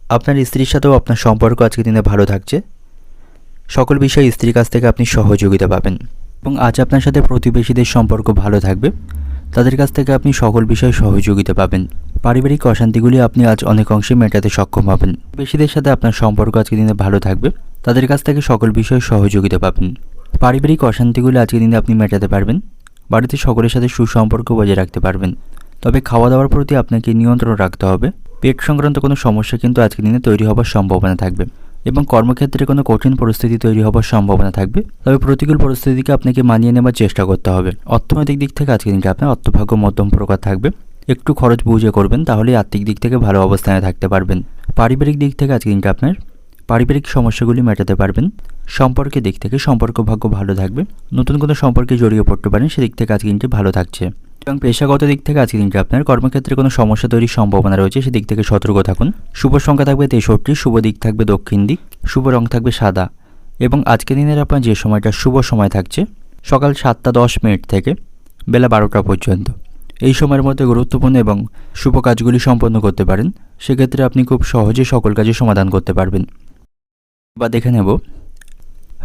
আপনার স্ত্রীর সাথেও আপনার সম্পর্ক আজকের দিনে ভালো থাকছে। সকল বিষয়ে স্ত্রীর কাছ থেকে আপনি সহযোগিতা পাবেন। এবং আজ আপনার সাথে প্রতিবেশীদের সম্পর্ক ভালো থাকবে। তাদের কাছ থেকে আপনি সকল বিষয়ে সহযোগিতা পাবেন। পারিবারিক অশান্তিগুলি আপনি আজ অনেক অংশে মেটাতে সক্ষম হবেন। বেশিদের সাথে আপনার সম্পর্ক আজকের দিনে ভালো থাকবে। তাদের কাছ থেকে সকল বিষয়ে সহযোগিতা পাবেন। পারিবারিক অশান্তিগুলি আজকের দিনে আপনি মেটাতে পারবেন। বাড়িতে সকলের সাথে সুসম্পর্ক বজায় রাখতে পারবেন। তবে খাওয়া দাওয়ার প্রতি আপনাকে নিয়ন্ত্রণ রাখতে হবে। পেট সংক্রান্ত কোনো সমস্যা কিন্তু আজকের দিনে তৈরি হবার সম্ভাবনা থাকবে। এবং কর্মক্ষেত্রে কোনো কঠিন পরিস্থিতি তৈরি হবার সম্ভাবনা থাকবে। তবে প্রতিকূল পরিস্থিতিকে আপনাকে মানিয়ে নেবার চেষ্টা করতে হবে। অর্থনৈতিক দিক থেকে আজকের দিনটা আপনার অর্থভাগ্য মধ্যম প্রকার থাকবে। একটু খরচ বুঝে করবেন, তাহলে আর্থিক দিক থেকে ভালো অবস্থানে থাকতে পারবেন। পারিবারিক দিক থেকে আজকের দিনটা আপনার পারিবারিক সমস্যাগুলি মেটাতে পারবেন। সম্পর্কের দিক থেকে সম্পর্ক ভাগ্য ভালো থাকবে। নতুন কোনো সম্পর্কে জড়িয়ে পড়তে পারেন, সেদিক থেকে আজকের দিনটি ভালো থাকছে। এবং পেশাগত দিক থেকে আজকের দিনটি আপনার কর্মক্ষেত্রে কোনো সমস্যা তৈরির সম্ভাবনা রয়েছে, সেদিক থেকে সতর্ক থাকুন। শুভ সংখ্যা থাকবে 63, শুভ দিক থাকবে দক্ষিণ দিক, শুভ রং থাকবে সাদা। এবং আজকের দিনের আপনার যে সময়টা শুভ সময় থাকছে সকাল 7:10 থেকে বেলা 12টা পর্যন্ত, এই সময়ের মধ্যে গুরুত্বপূর্ণ এবং শুভ কাজগুলি সম্পন্ন করতে পারেন। সেক্ষেত্রে আপনি খুব সহজে সকল কাজের সমাধান করতে পারবেন। বা দেখে নেব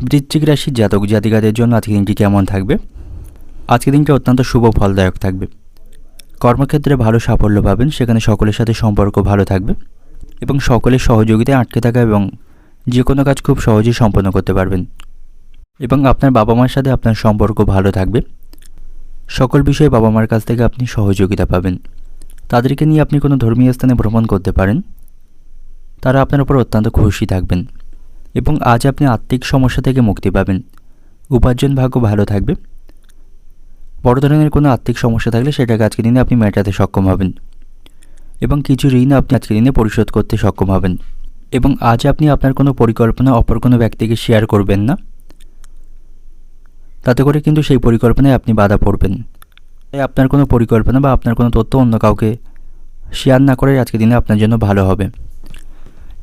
বৃশ্চিক রাশির জাতক জাতিকাদের জন্য আজকের দিনটি কেমন থাকবে। আজকের দিনটি অত্যন্ত শুভ ফলদায়ক থাকবে। কর্মক্ষেত্রে ভালো সাফল্য পাবেন, সেখানে সকলের সাথে সম্পর্ক ভালো থাকবে এবং সকলের সহযোগিতায় আটকে থাকা এবং যে কোনো কাজ খুব সহজেই সম্পন্ন করতে পারবেন। এবং আপনার বাবা মার সাথে আপনার সম্পর্ক ভালো থাকবে। সকল বিষয়ে বাবা মার কাছ থেকে আপনি সহযোগিতা পাবেন। তাদেরকে নিয়ে আপনি কোনো ধর্মীয় স্থানে ভ্রমণ করতে পারেন। তারা আপনার উপর অত্যন্ত খুশি থাকবেন। এবং আজ আপনি আর্থিক সমস্যা থেকে মুক্তি পাবেন। উপার্জন ভাগ্য ভালো থাকবে। বড় ধরনের কোনো আর্থিক সমস্যা থাকলে সেটাকে আজকের দিনে আপনি মেটাতে সক্ষম হবেন। এবং কিছু ঋণ আপনি আজকের দিনে পরিশোধ করতে সক্ষম হবেন। এবং আজ আপনি আপনার কোনো পরিকল্পনা অপর কোনো ব্যক্তিকে শেয়ার করবেন না, তাতে করে কিন্তু সেই পরিকল্পনায় আপনি বাধা পড়বেন। তাই আপনার কোনো পরিকল্পনা বা আপনার কোনো তথ্য অন্য কাউকে শেয়ার না করে আজকের দিনে আপনার জন্য ভালো হবে।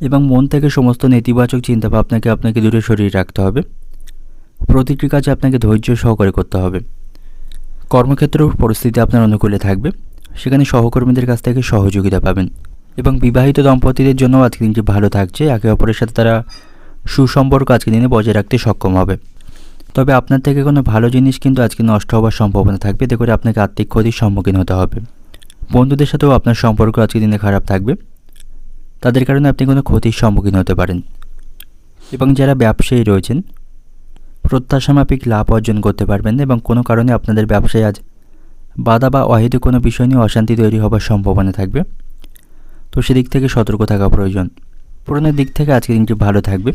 এবং মন থেকে সমস্ত নেতিবাচক চিন্তাভাবনাকে আপনাকে দূরে সরিয়ে রাখতে হবে। প্রতিটি কাজ আপনাকে ধৈর্য সহকারে করতে হবে। কর্মক্ষেত্রেও পরিস্থিতি আপনার অনুকূলে থাকবে, সেখানে সহকর্মীদের কাছ থেকে সহযোগিতা পাবেন। এবং বিবাহিত দম্পতিদের জন্য আজকের দিনটি ভালো থাকছে। একে অপরের সাথে তারা সুসম্পর্ক আজকের দিনে বজায় রাখতে সক্ষম হবে। তবে আপনার থেকে কোনো ভালো জিনিস কিন্তু আজকে নষ্ট হওয়ার সম্ভাবনা থাকবে, এতে করে আপনাকে আর্থিক ক্ষতির সম্মুখীন হতে হবে। বন্ধুদের সাথেও আপনার সম্পর্ক আজকের দিনে খারাপ থাকবে, তাদের কারণে আপনি কোনো ক্ষতির সম্মুখীন হতে পারেন। এবং যারা ব্যবসায়ী রয়েছেন, প্রত্যাশামাফিক লাভ অর্জন করতে পারবেন না এবং কোনো কারণে আপনাদের ব্যবসায় আজ বাধা বা অহেতুক কোনো বিষয় নিয়ে অশান্তি তৈরি হবার সম্ভাবনা থাকবে, তো সেদিক থেকে সতর্ক থাকা প্রয়োজন। পূরণের দিক থেকে আজকের দিনটি ভালো থাকবে।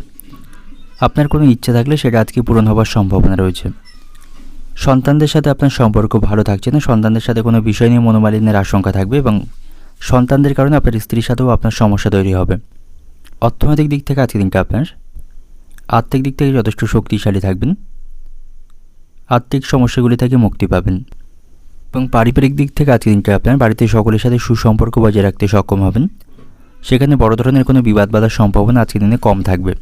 আপনার কোনো ইচ্ছা থাকলে সেটা আজকে পূরণ হবার সম্ভাবনা রয়েছে। সন্তানদের সাথে আপনার সম্পর্ক ভালো থাকছে না, সন্তানদের সাথে কোনো বিষয় নিয়ে মনোমালিন্যের আশঙ্কা থাকবে এবং সন্তানদের কারণে আপনার স্ত্রীর সাথেও আপনার সমস্যা তৈরি হবে। অর্থনৈতিক দিক থেকে আজকের দিনটা আপনার আর্থিক দিক থেকে যথেষ্ট শক্তিশালী থাকবেন, আর্থিক সমস্যাগুলি থেকে মুক্তি পাবেন। এবং পারিবারিক দিক থেকে আজকের দিনটা আপনার বাড়িতে সকলের সাথে সুসম্পর্ক বজায় রাখতে সক্ষম হবেন, সেখানে বড় ধরনের কোনো বিবাদ বাধার সম্ভাবনা আজকের দিনে কম থাকবে।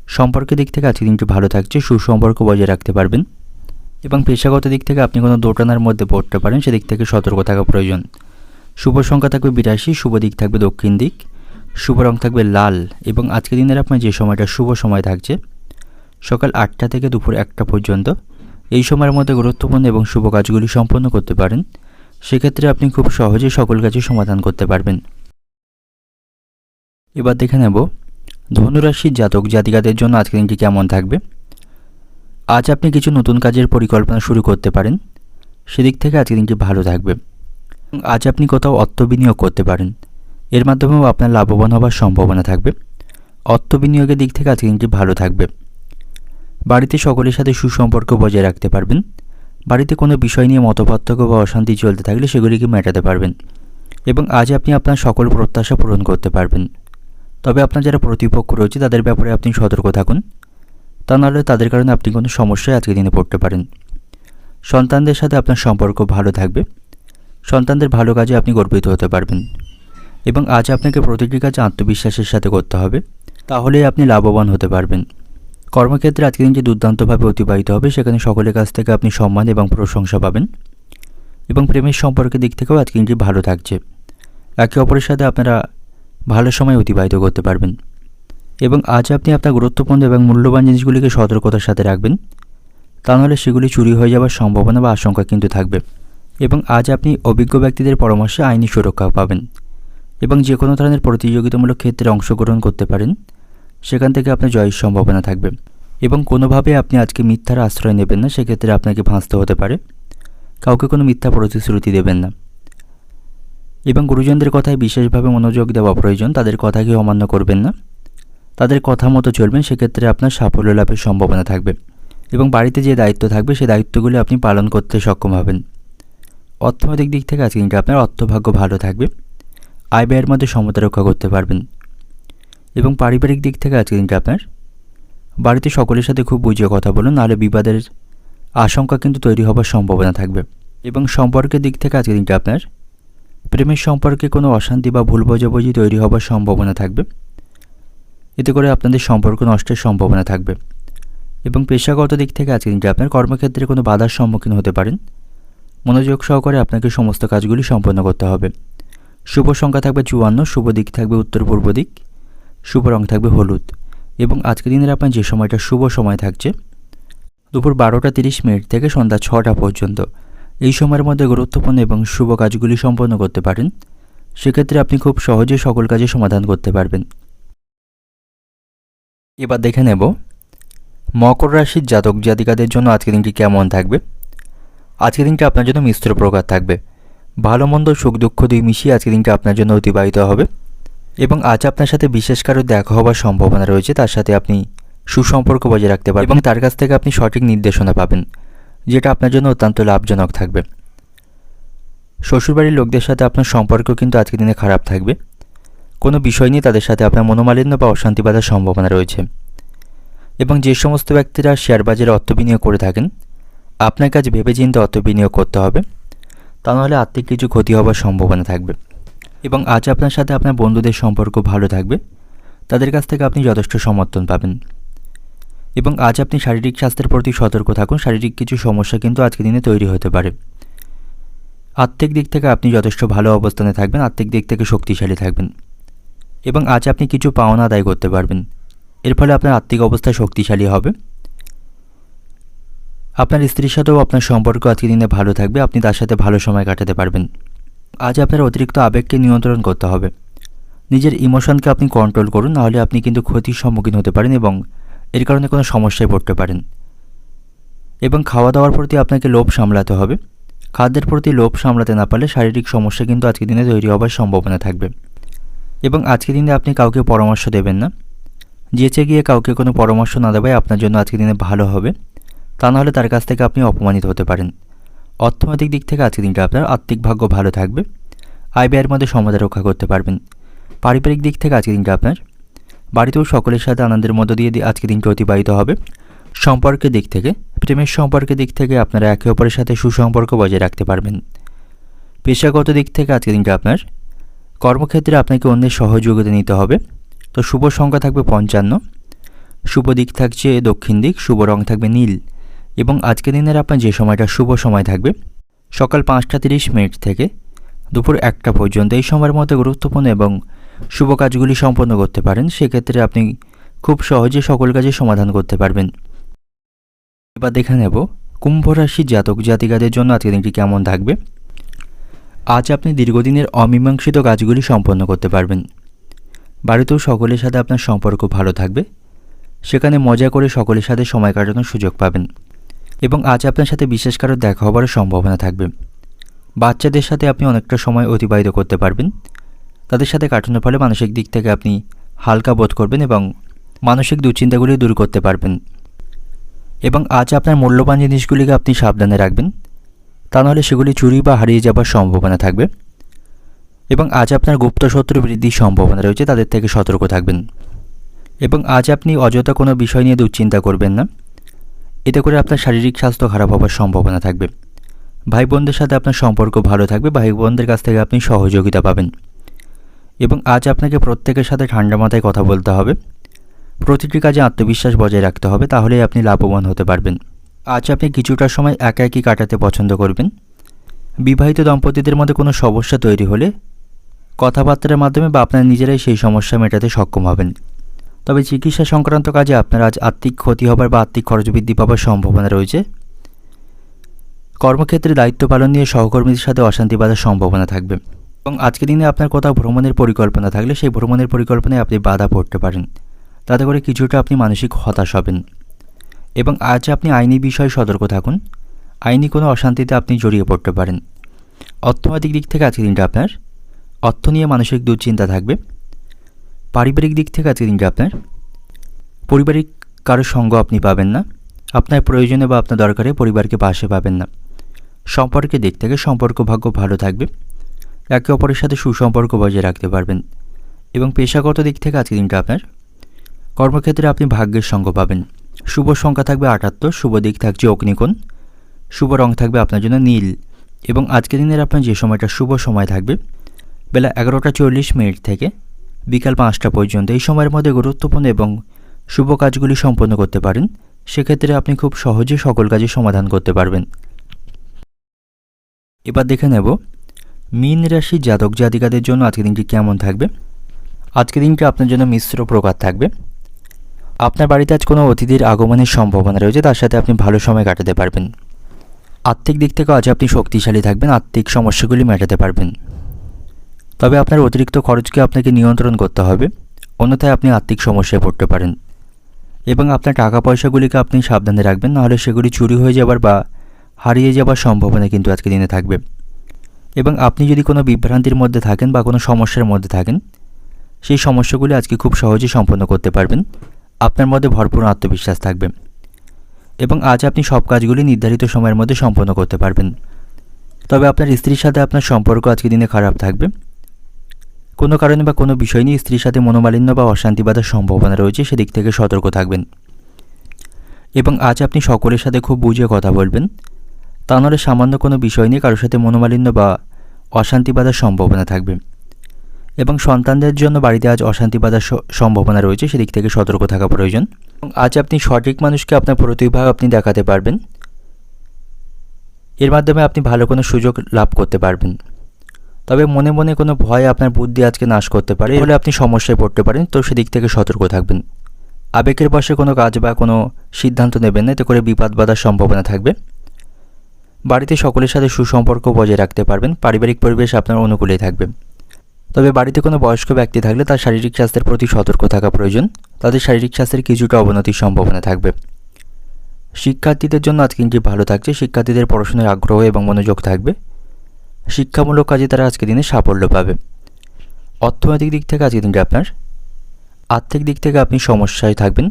সম্পর্কের দিক থেকে আজকের দিনটি ভালো থাকছে, সুসম্পর্ক বজায় রাখতে পারবেন। এবং পেশাগত দিক থেকে আপনি কোনো দোটানার মধ্যে পড়তে পারেন, সেদিক থেকে সতর্ক থাকা প্রয়োজন। শুভ সংখ্যা থাকবে 82, শুভ দিক থাকবে দক্ষিণ দিক, শুভ রং থাকবে লাল। এবং আজকের দিনের আপনার যে সময়টা শুভ সময় থাকছে সকাল 8টা থেকে দুপুর 1টা পর্যন্ত, এই সময়ের মধ্যে গুরুত্বপূর্ণ এবং শুভ কাজগুলি সম্পন্ন করতে পারেন, সেক্ষেত্রে আপনি খুব সহজেই সকল কাজই সমাধান করতে পারবেন। এবার দেখে নেব ধনুরাশির জাতক জাতিকাদের জন্য আজকের দিনটি কেমন থাকবে। আজ আপনি কিছু নতুন কাজের পরিকল্পনা শুরু করতে পারেন, সেদিক থেকে আজকের দিনটি ভালো থাকবে। আজ আপনি কোথাও অর্থ বিনিয়োগ করতে পারেন, এর মাধ্যমেও আপনার লাভবান হবার সম্ভাবনা থাকবে। অর্থ বিনিয়োগের দিক থেকে আজকের দিনটি ভালো থাকবে। বাড়িতে সকলের সাথে সুসম্পর্ক বজায় রাখতে পারবেন। বাড়িতে কোনো বিষয় নিয়ে মতপার্থক্য বা অশান্তি চলতে থাকলে সেগুলিকে মেটাতে পারবেন এবং আজ আপনি আপনার সকল প্রত্যাশা পূরণ করতে পারবেন। তবে আপনার যারা প্রতিপক্ষ রয়েছে তাদের ব্যাপারে আপনি সতর্ক থাকুন, তা নাহলে তাদের কারণে আপনি কোনো সমস্যায় আজকের দিনে পড়তে পারেন। সন্তানদের সাথে আপনার সম্পর্ক ভালো থাকবে, সন্তানদের ভালো কাজে আপনি গর্বিত হতে পারবেন। এবং আজ আপনাকে প্রতিটি কাজ আত্মবিশ্বাসের সাথে করতে হবে, তাহলেই আপনি লাভবান হতে পারবেন। কর্মক্ষেত্রে আজকের দিনটি দুর্দান্তভাবে অতিবাহিত হবে, সেখানে সকলের কাছ থেকে আপনি সম্মান এবং প্রশংসা পাবেন। এবং প্রেমের সম্পর্কের দিক থেকেও আজকের দিনটি ভালো থাকছে, একে অপরের সাথে আপনারা ভালো সময় অতিবাহিত করতে পারবেন। এবং আজ আপনি আপনার গুরুত্বপূর্ণ এবং মূল্যবান জিনিসগুলিকে সতর্কতার সাথে রাখবেন, তা নাহলে সেগুলি চুরি হয়ে যাওয়ার সম্ভাবনা বা আশঙ্কা কিন্তু থাকবে। এবং আজ আপনি অভিজ্ঞ ব্যক্তিদের পরামর্শে আইনি সুরক্ষা পাবেন এবং যে কোনো ধরনের প্রতিযোগিতামূলক ক্ষেত্রে অংশগ্রহণ করতে পারেন, সেখান থেকে আপনার জয়ের সম্ভাবনা থাকবে। এবং কোনোভাবে আপনি আজকে মিথ্যার আশ্রয় নেবেন না, সেক্ষেত্রে আপনাকে ফাঁসতে হতে পারে। কাউকে কোনো মিথ্যা প্রতিশ্রুতি দেবেন না। এবং গুরুজনদের কথায় বিশেষভাবে মনোযোগ দেওয়া প্রয়োজন, তাদের কথাকে অমান্য করবেন না, তাদের কথা মতো চলবেন, সেক্ষেত্রে আপনার সাফল্য লাভের সম্ভাবনা থাকবে। এবং বাড়িতে যে দায়িত্ব থাকবে সেই দায়িত্বগুলি আপনি পালন করতে সক্ষম হবেন। অর্থনৈতিক দিক থেকে আজকে দিনটা আপনার অর্থভাগ্য ভালো থাকবে, আয় ব্যয়ের মধ্যে সমতা রক্ষা করতে পারবেন। এবং পারিবারিক দিক থেকে আজকে দিনটা আপনার বাড়িতে সকলের সাথে খুব বুঝিয়ে কথা বলুন, নাহলে বিবাদের আশঙ্কা কিন্তু তৈরি হবার সম্ভাবনা থাকবে। এবং সম্পর্কের দিক থেকে আজকে দিনটা আপনার প্রেমের সম্পর্কে কোনো অশান্তি বা ভুল বোঝাবুঝি তৈরি হবার সম্ভাবনা থাকবে, এতে করে আপনাদের সম্পর্ক নষ্টের সম্ভাবনা থাকবে। এবং পেশাগত দিক থেকে আজকে দিনটা আপনার কর্মক্ষেত্রে কোনো বাধার সম্মুখীন হতে পারেন, মনোযোগ সহকারে আপনাকে সমস্ত কাজগুলি সম্পন্ন করতে হবে। শুভ সংখ্যা থাকবে 54, শুভ দিক থাকবে উত্তর পূর্ব দিক, শুভ রং থাকবে হলুদ। এবং আজকের দিনের আপনার যে সময়টা শুভ সময় থাকছে দুপুর 12টা 30 মিনিট থেকে সন্ধ্যা 6টা পর্যন্ত, এই সময়ের মধ্যে গুরুত্বপূর্ণ এবং শুভ কাজগুলি সম্পন্ন করতে পারেন, সেক্ষেত্রে আপনি খুব সহজে সকল কাজে সমাধান করতে পারবেন। এবার দেখে নেব মকর রাশির জাতক জাতিকাদের জন্য আজকের দিনটি কেমন থাকবে। আজকের দিনটা আপনার জন্য মিশ্র প্রকার থাকবে, ভালো মন্দ সুখ দুঃখ দুই মিশিয়ে আজকের দিনটা আপনার জন্য অতিবাহিত হবে। এবং আজ আপনার সাথে বিশেষ কারো দেখা হওয়ার সম্ভাবনা রয়েছে, তার সাথে আপনি সুসম্পর্ক বজায় রাখতে পারবেন এবং তার কাছ থেকে আপনি সঠিক নির্দেশনা পাবেন, যেটা আপনার জন্য অত্যন্ত লাভজনক থাকবে। শ্বশুরবাড়ির লোকদের সাথে আপনার সম্পর্ক কিন্তু আজকের দিনে খারাপ থাকবে, কোনো বিষয় নিয়ে তাদের সাথে আপনার মনোমালিন্য বা অশান্তি বাঁধার সম্ভাবনা রয়েছে। এবং যে সমস্ত ব্যক্তিরা শেয়ার বাজারে অর্থ বিনিয়োগ করে থাকেন, আপনার কাছে ভেবেচিন্তে অর্থ বিনিয়োগ করতে হবে, তা নাহলে আর্থিক কিছু ক্ষতি হওয়ার সম্ভাবনা থাকবে। এবং আজ আপনার সাথে আপনার বন্ধুদের সম্পর্ক ভালো থাকবে, তাদের কাছ থেকে আপনি যথেষ্ট সমর্থন পাবেন। এবং আজ আপনি শারীরিক স্বাস্থ্যের প্রতি সতর্ক থাকুন, শারীরিক কিছু সমস্যা কিন্তু আজকের দিনে তৈরি হতে পারে। আর্থিক দিক থেকে আপনি যথেষ্ট ভালো অবস্থানে থাকবেন, আর্থিক দিক থেকে শক্তিশালী থাকবেন। এবং আজ আপনি কিছু পাওনা আদায় করতে পারবেন, এর ফলে আপনার আর্থিক অবস্থা শক্তিশালী হবে। আপনার স্ত্রীর সাথেও আপনার সম্পর্ক আজকের দিনে ভালো থাকবে, আপনি তার সাথে ভালো সময় কাটাতে পারবেন। আজ আপনার অতিরিক্ত আবেগকে নিয়ন্ত্রণ করতে হবে। নিজের ইমোশনকে আপনি কন্ট্রোল করুন, নাহলে আপনি কিন্তু ক্ষতির সম্মুখীন হতে পারেন এবং এর কারণে কোনো সমস্যায় পড়তে পারেন। এবং খাওয়া দাওয়ার প্রতি আপনাকে লোভ সামলাতে হবে। খাদ্যের প্রতি লোভ সামলাতে না পারলে শারীরিক সমস্যা কিন্তু আজকের দিনে তৈরি হওয়ার সম্ভাবনা থাকবে। এবং আজকের দিনে আপনি কাউকে পরামর্শ দেবেন না। যেচে গিয়ে কাউকে কোনো পরামর্শ না দেওয়াই আপনার জন্য আজকের দিনে ভালো হবে। তা নাহলে তার কাছ থেকে আপনি অপমানিত হতে পারেন। অর্থনৈতিক দিক থেকে আজকের দিনটা আপনার আর্থিক ভাগ্য ভালো থাকবে। আয় ব্যয়ের মধ্যে সমতা রক্ষা করতে পারবেন। পারিবারিক দিক থেকে আজকের দিনটা আপনার বাড়িতেও সকলের সাথে আনন্দের মধ্য দিয়ে আজকের দিনটি অতিবাহিত হবে। সম্পর্কের দিক থেকে, প্রেমের সম্পর্কের দিক থেকে আপনারা একে অপরের সাথে সুসম্পর্ক বজায় রাখতে পারবেন। পেশাগত দিক থেকে আজকের দিনটা আপনার কর্মক্ষেত্রে আপনাকে অন্যের সহযোগিতা নিতে হবে। তো শুভ সংখ্যা থাকবে 55, শুভ দিক থাকছে দক্ষিণ দিক, শুভ রং থাকবে নীল। এবং আজকের দিনের আপনার যে সময়টা শুভ সময় থাকবে সকাল 5টা 30 মিনিট থেকে দুপুর 1টা পর্যন্ত। এই সময়ের মধ্যে গুরুত্বপূর্ণ এবং শুভ কাজগুলি সম্পন্ন করতে পারেন। সেক্ষেত্রে আপনি খুব সহজে সকল কাজে সমাধান করতে পারবেন। এবার দেখে নেব কুম্ভ রাশির জাতক জাতিকাদের জন্য আজকের দিনটি কেমন থাকবে। আজ আপনি দীর্ঘদিনের অমীমাংসিত কাজগুলি সম্পন্ন করতে পারবেন। বাড়িতেও সকলের সাথে আপনার সম্পর্ক ভালো থাকবে। সেখানে মজা করে সকলের সাথে সময় কাটানোর সুযোগ পাবেন। এবং আজ আপনার সাথে বিশেষ কারো দেখা হওয়ার সম্ভাবনা থাকবে। বাচ্চাদের সাথে আপনি অনেকটা সময় অতিবাহিত করতে পারবেন। তাদের সাথে কাটানোর ফলে মানসিক দিক থেকে আপনি হালকা বোধ করবেন এবং মানসিক দুশ্চিন্তাগুলি দূর করতে পারবেন। এবং আজ আপনার মূল্যবান জিনিসগুলিকে আপনি সাবধানে রাখবেন, তা নাহলে সেগুলি চুরি বা হারিয়ে যাবার সম্ভাবনা থাকবে। এবং আজ আপনার গুপ্ত শত্রু বৃদ্ধির সম্ভাবনা রয়েছে, তাদের থেকে সতর্ক থাকবেন। এবং আজ আপনি অযথা কোনো বিষয় নিয়ে দুশ্চিন্তা করবেন না, এতে করে আপনার শারীরিক স্বাস্থ্য খারাপ হওয়ার সম্ভাবনা থাকবে। ভাই বোনদের সাথে আপনার সম্পর্ক ভালো থাকবে। ভাই বোনদের কাছ থেকে আপনি সহযোগিতা পাবেন। এবং আজ আপনাকে প্রত্যেকের সাথে ঠান্ডা মাথায় কথা বলতে হবে। প্রতিটি কাজে আত্মবিশ্বাস বজায় রাখতে হবে, তাহলেই আপনি লাভবান হতে পারবেন। আজ আপনি কিছুটা সময় একা একই কাটাতে পছন্দ করবেন। বিবাহিত দম্পতিদের মধ্যে কোনো সমস্যা তৈরি হলে কথাবার্তার মাধ্যমে বা আপনার নিজেরাই সেই সমস্যা মেটাতে সক্ষম হবেন। তবে চিকিৎসা সংক্রান্ত কাজে আপনার আজ আর্থিক ক্ষতি হবার বা আর্থিক খরচ বৃদ্ধি পাওয়ার সম্ভাবনা রয়েছে। কর্মক্ষেত্রে দায়িত্ব পালন নিয়ে সহকর্মীদের সাথে অশান্তি বাঁধার সম্ভাবনা থাকবে। এবং আজকের দিনে আপনার কোথাও ভ্রমণের পরিকল্পনা থাকলে সেই ভ্রমণের পরিকল্পনায় আপনি বাধা পড়তে পারেন। তাতে করে কিছুটা আপনি মানসিক হতাশ হবেন। এবং আজ আপনি আইনি বিষয়ে সতর্ক থাকুন। আইনি কোনো অশান্তিতে আপনি জড়িয়ে পড়তে পারেন। অর্থনৈতিক দিক থেকে আজকের দিনটা আপনার অর্থ নিয়ে মানসিক দুশ্চিন্তা থাকবে। পারিবারিক দিক থেকে আজকের দিনটা আপনার পারিবারিক কারো সঙ্গ আপনি পাবেন না। আপনার প্রয়োজনে বা আপনার দরকারে পরিবারকে পাশে পাবেন না। সম্পর্কের দিক থেকে সম্পর্ক ভাগ্য ভালো থাকবে। একে অপরের সাথে সুসম্পর্ক বজায় রাখতে পারবেন। এবং পেশাগত দিক থেকে আজকের দিনটা আপনার কর্মক্ষেত্রে আপনি ভাগ্যের সঙ্গ পাবেন। শুভ সংখ্যা থাকবে 78, শুভ দিক থাকছে অগ্নিকোণ, শুভ রং থাকবে আপনার জন্য নীল। এবং আজকের দিনের আপনার যে সময়টা শুভ সময় থাকবে বেলা 11টা 40 মিনিট থেকে বিকাল 5টা পর্যন্ত। এই সময়ের মধ্যে গুরুত্বপূর্ণ এবং শুভ কাজগুলি সম্পন্ন করতে পারেন। সেক্ষেত্রে আপনি খুব সহজে সকল কাজের সমাধান করতে পারবেন। এবার দেখে নেব মীন রাশির জাতক জাতিকাদের জন্য আজকের দিনটি কেমন থাকবে। আজকের দিনটি আপনার জন্য মিশ্র প্রকার থাকবে। আপনার বাড়িতে আজ কোনো অতিথির আগমনের সম্ভাবনা রয়েছে, তার সাথে আপনি ভালো সময় কাটাতে পারবেন। আর্থিক দিক থেকে আজ আপনি শক্তিশালী থাকবেন, আর্থিক সমস্যাগুলি মেটাতে পারবেন। তবে আপনার অতিরিক্ত খরচকে আপনাকে নিয়ন্ত্রণ করতে হবে, অন্যথায় আপনি আর্থিক সমস্যায় পড়তে পারেন। এবং আপনার টাকা পয়সাগুলিকে আপনি সাবধানে রাখবেন, নাহলে সেগুলি চুরি হয়ে যাবার বা হারিয়ে যাবার সম্ভাবনা কিন্তু আজকের দিনে থাকবে। এবং আপনি যদি কোনো বিভ্রান্তির মধ্যে থাকেন বা কোনো সমস্যার মধ্যে থাকেন, সেই সমস্যাগুলি আজকে খুব সহজে সম্পন্ন করতে পারবেন। আপনার মধ্যে ভরপুর আত্মবিশ্বাস থাকবে। এবং আজ আপনি সব কাজগুলি নির্ধারিত সময়ের মধ্যে সম্পন্ন করতে পারবেন। তবে আপনার স্ত্রীর সাথে আপনার সম্পর্ক আজকের দিনে খারাপ থাকবে। কোনো কারণে বা কোনো বিষয় নিয়ে স্ত্রীর সাথে মনোমালিন্য বা অশান্তি বাঁধার সম্ভাবনা রয়েছে, সেদিক থেকে সতর্ক থাকবেন। এবং আজ আপনি সকলের সাথে খুব বুঝে কথা বলবেন, তা নাহলে সামান্য কোনো বিষয় নিয়ে কারোর সাথে মনোমালিন্য বা অশান্তি বাঁধার সম্ভাবনা থাকবে। এবং সন্তানদের জন্য বাড়িতে আজ অশান্তি বাঁধার সম্ভাবনা রয়েছে, সেদিক থেকে সতর্ক থাকা প্রয়োজন। এবং আজ আপনি সঠিক মানুষকে আপনার প্রতিভা আপনি দেখাতে পারবেন। এর মাধ্যমে আপনি ভালো কোনো সুযোগ লাভ করতে পারবেন। তবে মনে মনে কোনো ভয় আপনার বুদ্ধি আজকে নাশ করতে পারে, ফলে আপনি সমস্যায় পড়তে পারেন। তো সেদিক থেকে সতর্ক থাকবেন। আবেগের বশে কোনো কাজ বা কোনো সিদ্ধান্ত নেবেন না, এতে করে বিপদ বাধার সম্ভাবনা থাকবে। বাড়িতে সকলের সাথে সুসম্পর্ক বজায় রাখতে পারবেন। পারিবারিক পরিবেশ আপনার অনুকূলেই থাকবে। তবে বাড়িতে কোনো বয়স্ক ব্যক্তি থাকলে তার শারীরিক স্বাস্থ্যের প্রতি সতর্ক থাকা প্রয়োজন। তাদের শারীরিক স্বাস্থ্যের কিছুটা অবনতির সম্ভাবনা থাকবে। শিক্ষার্থীদের জন্য আজকে দিনটি ভালো থাকছে। শিক্ষার্থীদের পড়াশোনায় আগ্রহ এবং মনোযোগ থাকবে। শিক্ষামূলক কাজে তারা আজকের দিনে সাফল্য পাবে। অর্থনৈতিক দিক থেকে আজকের দিনটি আপনার আর্থিক দিক থেকে আপনি সমস্যায় থাকবেন।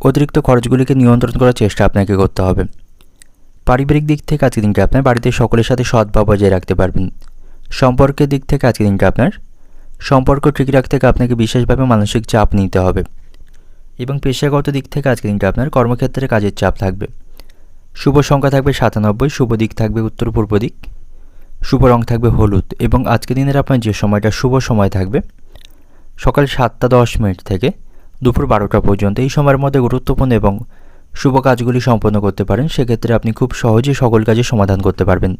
অতিরিক্ত খরচগুলিকে নিয়ন্ত্রণ করার চেষ্টা আপনাকে করতে হবে। পারিবারিক দিক থেকে আজকের দিনটি আপনার বাড়িতে সকলের সাথে সদ্ভাব বজায় রাখতে পারবেন। সম্পর্কের দিক থেকে আজকের দিনটি আপনার সম্পর্ক ঠিক রাখতে আপনাকে বিশেষভাবে মানসিক চাপ নিতে হবে। এবং পেশাগত দিক থেকে আজকের দিনটি আপনার কর্মক্ষেত্রে কাজের চাপ থাকবে। শুভ সংখ্যা থাকবে 97, শুভ দিক থাকবে উত্তর পূর্ব দিক, শুভ রং থাকবে হলুদ। এবং আজকের দিনের আপনার যে সময়টা শুভ সময় থাকবে সকাল 7:10 থেকে দুপুর 12টা পর্যন্ত। এই সময়ের মধ্যে গুরুত্বপূর্ণ এবং শুভ কাজগুলি সম্পন্ন করতে পারেন। সেক্ষেত্রে আপনি খুব সহজেই সকল কাজের সমাধান করতে পারবেন।